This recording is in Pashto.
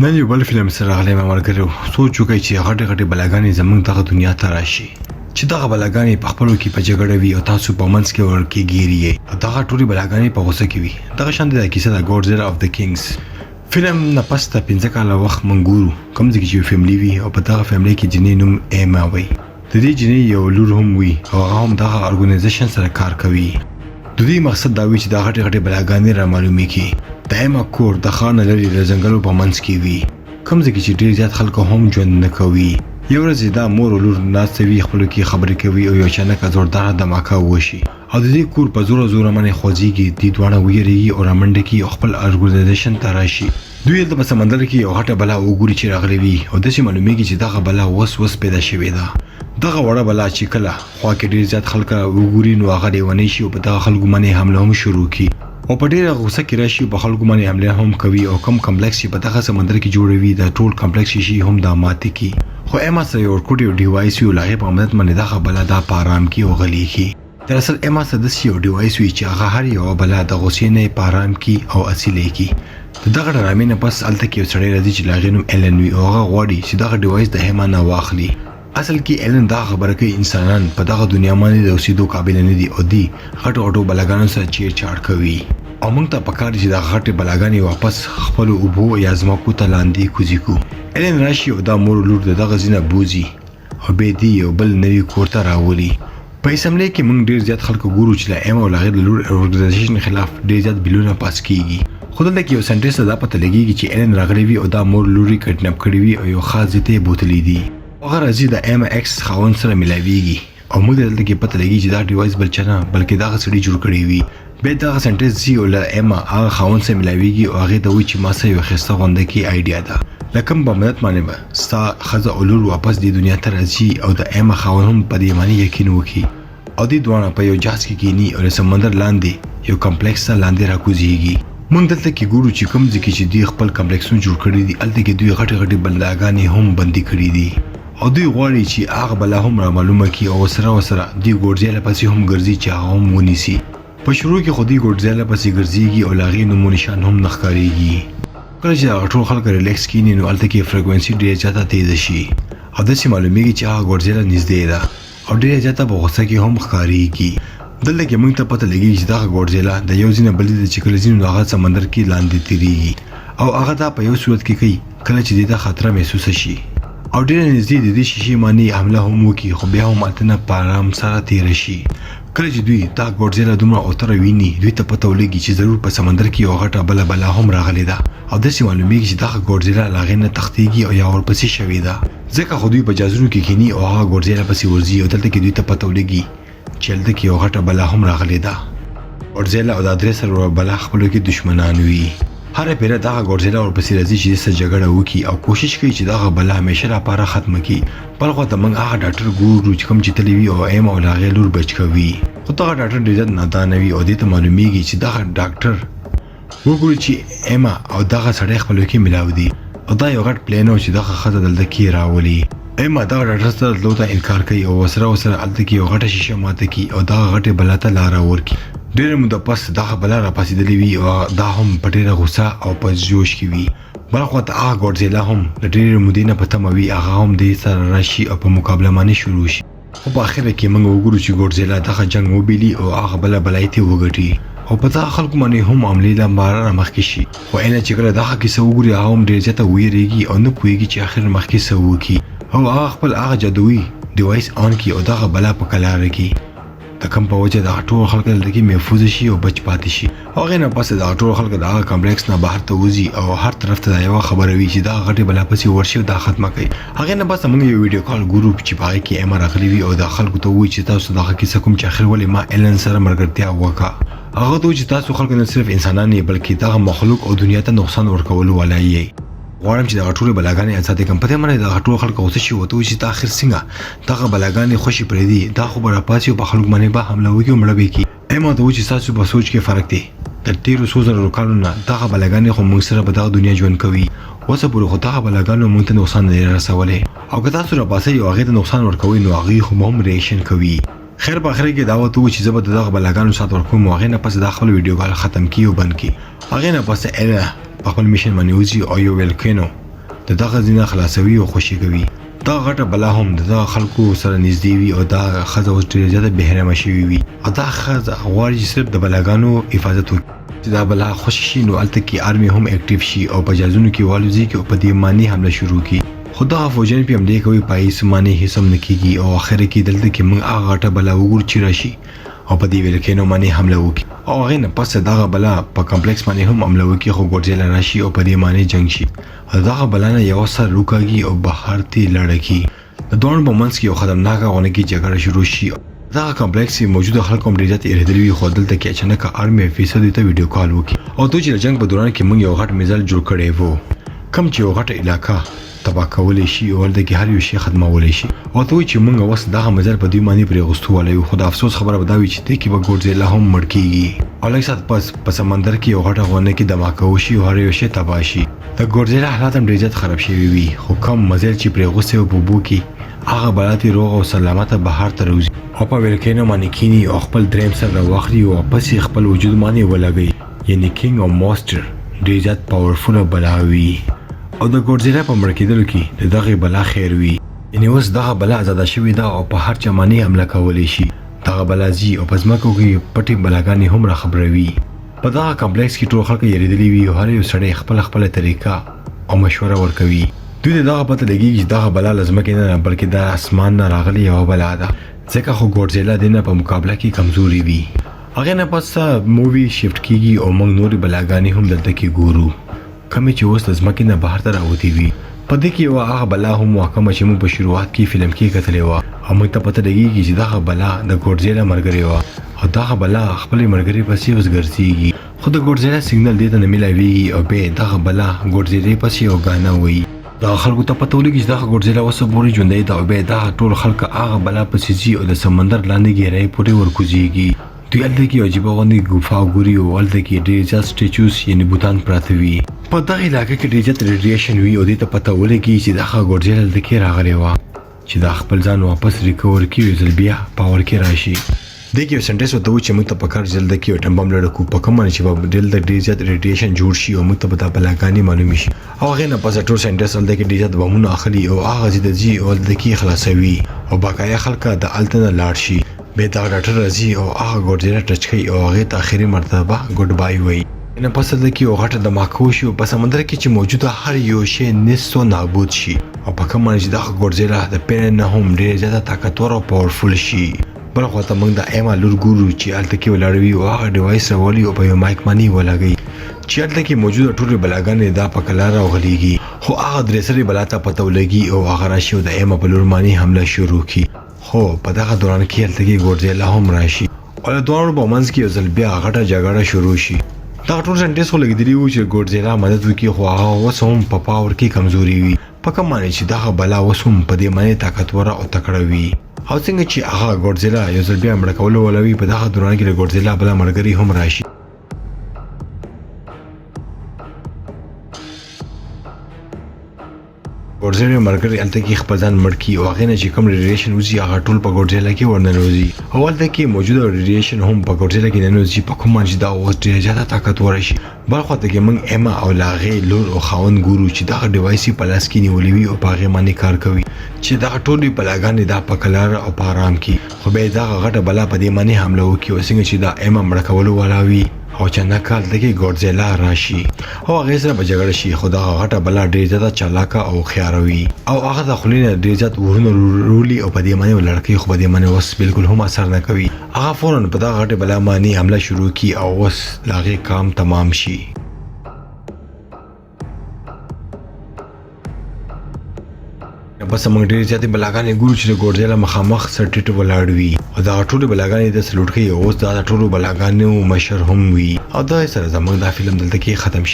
نن یو بل فلم سره راغلی ملګرو سوچ وکړئ چې غټې غټې بلاګانې زموږ دغه دنیا ته راشي چې دغه بلاګانې په خپلو کې په جګړه وي او تاسو په منځ کې ورکې ګیري او دغه ټولې بلاګانې په غوسه کې وي دغه شان د کیسه د ګوډزیلا اف د کینګز فلم نه پس ته 15 کاله وخت منګورو کوم ځکه چې فیملی وي او په دغه فیملی کې جنې نوم ایما وي د دې جنې یو لور هم وي او هغه هم دغه ارګنایزیشن سره کار کوي د دې مقصد دا وي چې د غټې غټې بلاګانې را معلومي کی د ایما کور د خان لري د ځنګلو په منځ کې وي کوم ځکه چې ډیر زیات خلکو هم ژوند نه کوي یو ورځ دا مور او لور ناست وي خپل کې خبرې کوي او یو اچانک زوردار دماکه وشي او د دې کور په زور باندې خوځيږي د دوانه ویریږي او رامنډ کې خپل ارګنایزیشن ته راشي دوی د سمندر کې یو غټه بلا وګوري چې راغلي وي او د سیمه معلومیږي چې دغه بلا وس پیدا شوې ده دغه وړه بلا چې کله خوا کې ډیر زیات خلک وګوري نو هغه دیونی شي او په دغه خلکو باندې حمله هم شروع کی او په ډیره غوسه کې راشي په خلکو باندې حمله هم کوي او کم کمپلیکس چې په دغه سمندر کې جوړوي د ټول کمپلیکس شي هم د ماتي کی خو ایما سره یو کوټي ډیوایس یو لاغه په مدد باندې دغه بلا د پارام کې او غلي کی در اصل ایما سره د یو ډیوایس وی چې هغه هر یو بلا د غوسې نه پارام کی او اصلي کی دغه ډرامې نه پس الته کې سړی راځي چې لاغه نوم ایلن وی او هغه غواړي چې دغه ډیوایس د ایما نه واخلي اصل کې ایلن دا خبره کوي انسانان په دغه دنیا باندې د اوسېدو قابل نه دي او دی غټو بلاګانو سره چیر چاړ کوي او موږ ته پکار چې د غټې بلاګانې واپس خپل اوبو یا ځمکو ته لاندې کوزي کو ایلن راشي او دا مور لور دغه ځینه بوزي او به دی یو بل نوی کور ته راولي په اسمبلی کې موږ ډیر زیات خلکو ګورو چې لا ایما او لاغه د لور ارګنایزیشن خلاف ډیر زیات بلونه پاس کیږي خو دلته کې یو سنټریس دا پته لګیږي چې ایلن راغلی وي او دا مور لوري کډناپ کړی وي او یو خاص ځته بوتلې دي هغه راځي د ایما ایکس خاون سره ملاويږي او موږ دلته کې پته لګیږي چې دا ډیوایس بل چنه بلکې دا سړي جوړ کړی وي به دا سنټریس زی او لا ایما هغه خاون سره ملاويږي او هغه د وی چې ما سره یو خسته غونډه کې ایډیا ده لکه په مدد باندې به ستا خزه اولور واپس د دنیا ته راځي او د ایما خاون هم په دې معنی یقین وکړي او دې دوانه په یو جهاز کې کینی او سمندر لاندې یو کمپلیکس لاندې راکوزيږي موږ دلته کې ګورو چې کوم ځکه چې دوی خپل کمپلیکسونه جوړ کړی دي الته کې دوی غټي غټي بلاګانې هم بندي کړی دي او دوی غواړي چې هغه بلا هم را معلومه کی او سره دوی ګورځیلا پسې هم ګرځي چې هغه هم ونیسي په شروع کې خودي ګورځیلا پسې ګرځيږي او لاغې نمونه نشان هم نخکاریږي کله چې ټول خلک ریلیکس کینی نو الته کې فریکوئنسي ډیره زیاته تیز شي او د سیمه معلومیږي چې هغه ګورځیلا نږدې ده او ډیره زیاته په غوسه کې هم ښکاریږي دلته کې موږ ته پته لګیږي چې دا ګورځیلا د یو ځینې بل د چکل ځینو هغه سمندر کې لاندې تیریږي او هغه دا په یو صورت کې کوي کله چې د خطر محسوس شي او ډیر نږدې د دې شیشې باندې حمله هم وکړي خو بیا هم اتنه پارام سره تیر شي کله چې دوی دا ګورځیلا دومره اوتره ویني دوی ته پته ولګي چې ضرور په سمندر کې یو غټه بلا هم راغلی ده او د څه معلومیږي چې دا ګورځیلا لاغې نه تختیږي او یا ورپسې شوی ده ځکه خو دوی په جازونو کې کینی او هغه ګورځیلا پسې ورځي او دلته کې دوی ته پته ولګي چې دلته کې یو غټه بلا هم راغلی ده ګورځیلا او د ادریس سره بلا خپل کې دشمنان وي هر پیره دغه ګورځیلا ورپسې راځي چې سره جګړه وکړي او کوشش کوي چې دغه بلا همیشه لپاره ختم کړي بل خو ته موږ هغه ډاکټر ګورو چې کوم چې تلی وي او ایم او لاغې لور بچ کوي خو دغه ډاکټر ډېر نادان وي او دې ته معلومیږي چې دغه ډاکټر وګوري چې ایما او دغه سړی خپل کې ملاو دي او دا یو غټ پلان و چې دغه خزه دلته کې راولي ایما دا ډاکټر سره لوته انکار کوي او سره الته کې یو غټه شیشه ماته کی او دا غټه بلا ته لار ورکي ډېر موده پس دغه بلا را پاسېدلې وي او دا هم په ډېره غوسه او په جوش کې وي بل خو ته هغه ګورځیلا هم د ډېرې مودې نه په تمه وي هغه هم دې سره راشي او په مقابله باندې شروع شي خو په اخر کې موږ وګورو چې ګورځیلا دغه جنگ وبیلي او هغه بلای ته وګټي او په دغه خلکو باندې هم عملي لمباره مخکې شي خو اینه چې کله دغه کیسه وګوري هغه هم ډېر زیاته ویریږي او نه پوهېږي چې اخر مخکې څه وکړي او هغه خپل هغه جادویي ډیوایس آن کی او دغه بلا په کلاره کې د کم په وجه د ټول خلک دلته محفوظ شي او بچ پاتې شي هغه نه پس د ټول خلک د هغه کمپلیکس نه بهر ته وځي او هر طرف ته یو خبره وي چې دا غټي بلا پسې ورشي او دا ختمه کوي هغه نه بس موږ یو ویډیو کال ګروپ چې پای کې ایما راغلی وي او د خلکو ته وایي چې تاسو دغه کیسه کوم چې اخر ولې ما ایلن سره مرګرتیا وکړه هغه ته چې تاسو خلک نه صرف انسانان نه بلکې دغه مخلوق او دنیا ته نقصان ورکول ولای غواړم چې د ټول بلاګانې ازادي کم پته منه د ټول خلکو اوسه شي وته چې تاخير څنګه دغه بلاګانې خوشي پرې دي دا خو بر پاتې په خلکو باندې به حمله وکړي مړ به کی ایمه ته چې تاسو په سوچ کې فرق دی د تیرو سوزر کارونو نه دغه بلاګانې خو موږ سره په دغه دنیا ژوند کوي اوس په خو دغه بلاګانو موږ ته نقصان نه رسولې او که تاسو را پاسې یو هغه ته نقصان ورکوي نو هغه خو هم ریاکشن کوي خیر په اخر کې دعوت و چې زبر دغه بلاګانو سات ورکوم هغه نه پس د خپل ویډیو غل ختم کیو بند کی هغه نه پس اله په خپل میشن باندې وځي او یو ویلکینو د دغه ځینه خلاصوي او خوشي کوي. دا غټه بلا هم د خلکو سره نږدې وي او دا ښځه اوس ډېره زیاته بېرحمه شوې وي او دا ښځه غواړي چې صرف د بلاګانو حفاظت وکړي. چې دا بلا خوشي شي نو هلته کې آرمي هم اکټیو شي او په جهازونو کې والوځي او په دې ماني حمله شروع کړي. خو دغه فوجیان پې حملې کوي په هېڅ مانې هېڅ هم نه کېږي او اخر کې دلته کې موږ هغه غټه بلا وګورو چې راشي او په دې ولکینو باندې حمله وکړي او هغې نه پس دغه بلا په کمپلیکس باندې هم حمله وکړي خو ګورزیلا راشي او په دې باندې جنګ شي او دغه بلا نه یو سر روکاږي او بهر ته لاړه کړي. د دواړو په منځ کې یو خطرناکه غونډه جګړه شروع شي. دغه کمپلیکس کې موجوده خلکو هم ډېر زیات اېرېدلي وي خو دلته کې اچانک آرمي افیسر دوی ته ویډیو کال وکړي او دوی چې د جنګ په دوران کې موږ یو غټ میزایل جوړ کړی و کوم چې یو غټه علاقه تباه کولی شي او هلته کې هر یو شی ختمولی شي او ته وایي چې موږ اوس دغه میزایل په دوی باندې پرې اغوستو والی یو خو د افسوس خبره به دا وي چې دې کې به ګورزیلا هم مړ کېږي او لږ ساعت پس په سمندر کې یو غټه غونډه کې دماکه وشي او هر یو شی تباه شي. د ګورزیلا حالات هم ډېر زیات خراب شوي وي خو کم میزایل چې پرې اغوستی و په اوبو کې هغه بلاتې روغ او سلامته بهر ته راوځي او په ولکینو باندې کیني او خپل دریم سر راواخلي او واپس یې خپل وجود باندې ولګوي یعنې کینګ او ماسټر ډېر زیات پاورفوله بلا وي او د ګورزیلا په مړ کېدلو کې د دغې بلا خیر وي یعنې اوس دغه بلا ازاده شوې ده او په هر چا باندې حمله کولی شي. دغه بلا ځي او په ځمکو کې پټې بلاګانې هم راخبروي. په دغه کمپلیکس کې ټول خلک یېرېدلي وي او هر یو سړی خپله طریقه او مشوره ورکوي. دوی ته دغه پته لګېږي چې دغه بلا له ځمکې نه بلکې د اسمان نه راغلې یوه بلا ده ځکه خو ګورزیلا د نه په مقابله کې کمزوري وي. هغې نه پس مووي شفټ کېږي او موږ نورې بلاګانې هم دلته کې ګورو کومې چې اوس د ځمکې نه بهر ته راوتې وي. په دې کې یوه هغه بلا هم وه کومه چې موږ په شروعات کې فلم کې کتلې وه او موږ ته پته لګېږي چې دغه بلا د ګورزیلا ملګرې وه او دغه بلا خپلې ملګرې پسې اوس ګرځېږي خو د ګورزیلا سیګنل دې ته نه میلاویږي او بیا دغه بلا ګورزیلې پسې یو ګانا وایي. دغه خلکو ته پته ولګي چې دغه ګورزیلا اوسه پورې ژوندی ده او بیا دغه ټول خلک هغه بلا پسې ځي او د سمندر لاندې ګهرایۍ پورې ورکوزېږي. دوی هلته کې عجیبه غوندې ګوفا ګوري او هلته کې ډېر زیات سټیچوز یعنې بوتان پراته وي. په دغه علاقه کې ډېر زیات ریډیشن وي او دې ته پته ولګي چې دغه ګورزیلا هلته کې راغلی وه چې دا خپل ځان واپس ریکور کړي یو ځل بیا پاور کې راشي. دې کې یو سنټنس ورته وایي چې موږ ته پکار چې دلته کې یو اټم بم لړه کړو په کوم باندې چې به دلته ډېر زیات ریډیشن جوړ شي او موږ ته به دا بلاګانې معلومې شي او هغې نه پس ټول ساینټسټ هلته کې ډېر زیات بمونه اخلي او هغه ځي د ځي او هلته کې خلاصوي او باقایا خلکه د هلته نه لاړ شي. بیا دغه ډاکټر راځي او هغه ګورزیلا ټچ کوي او هغې ته آخري مرتبه ګډ بای وایي. نه پس دلته کې یو غټه دماکه وشي او په سمندر کې چې موجوده هر یو شی نیست و نابود شي او په کوم باندې چې دغه ګورزیلا د پیل نه هم ډېر زیاته طاقتور او پاورفول شي. بل خواته موږ د ایما لور ګورو چې هلته کې ولاړ وي او هغه ډیوایس راولي او په یو مایک باندې ولګوي چې هلته کې موجوده ټولې بلاګانې دا په کلا راوغلیږي خو هغه درې سرې بلا ته پته ولګي او هغه راشي او د ایما په لور باندې حمله شروع کړي. خو په دغه دوران کې هلته کې ګورزیلا هم راشي او د دواړو په منځ کې یو ځل بیا غټه جګړه شروع شي. دغه ټول ساینټسټ خو لګېدلي وو چې ګورزیلا مدد وکړي خو هغه اوس هم په پاور کې کمزوري وي په کوم معنی چې دغه بلا اوس هم په دې معنی طاقتوره او تکړه وي او څنګه چې هغه ګورزیلا یو ځل بیا مړه کولو ولوي په دغه دوران کې د ګورزیلا بله ملګري هم راشي. ګورزیلا ملګري هلته کې خپل ځان مړ کړي او هغې نه چې کوم ریډیشن وځي هغه ټول په ګورزیلا کې ورننوځي او هلته کې موجوده ریډیشن هم په ګورزیلا کې ننوځي په کوم باندې چې دا اوس ډېره زیاته طاقتوره شي. بل خواته کې موږ ایما او د هغې لور او خاوند ګورو چې دغه ډیوایس یې په لاس کې نیولی وي او په هغې باندې کار کوي چې دغه ټولې بلاګانې دا په کلار او په آرام کې خو بیا دغه غټه بلا په دې باندې حمله وکړي او څنګه چې دا ایما مړه کولو والا وي او اچانک هلته کې ګورزیلا راشي او هغې سره به جګړه شي خو دغه غټه بلا ډېر زیاته چالاکه او هوښیاره وي او هغه د خولې نه ډېر زیات ورونه رولي او په دې باندې ولاړ کوي خو په دې باندې اوس بالکل هم اثر نه کوي. هغه فوراً په دغه غټې بلا باندې حمله شروع کړي او اوس د هغې کام تمام شي. بس موږ ډېرې زیاتې بلاګانې ګورو چې د ګورزیلا مخامخ سر ټیټ ولاړ وي او دغه ټولې بلاګانې د سلوټ کوي اوس دا د ټولو بلاګانو مشر هم وي او دا سره زموږ دا فلم دلته کې ختم شي.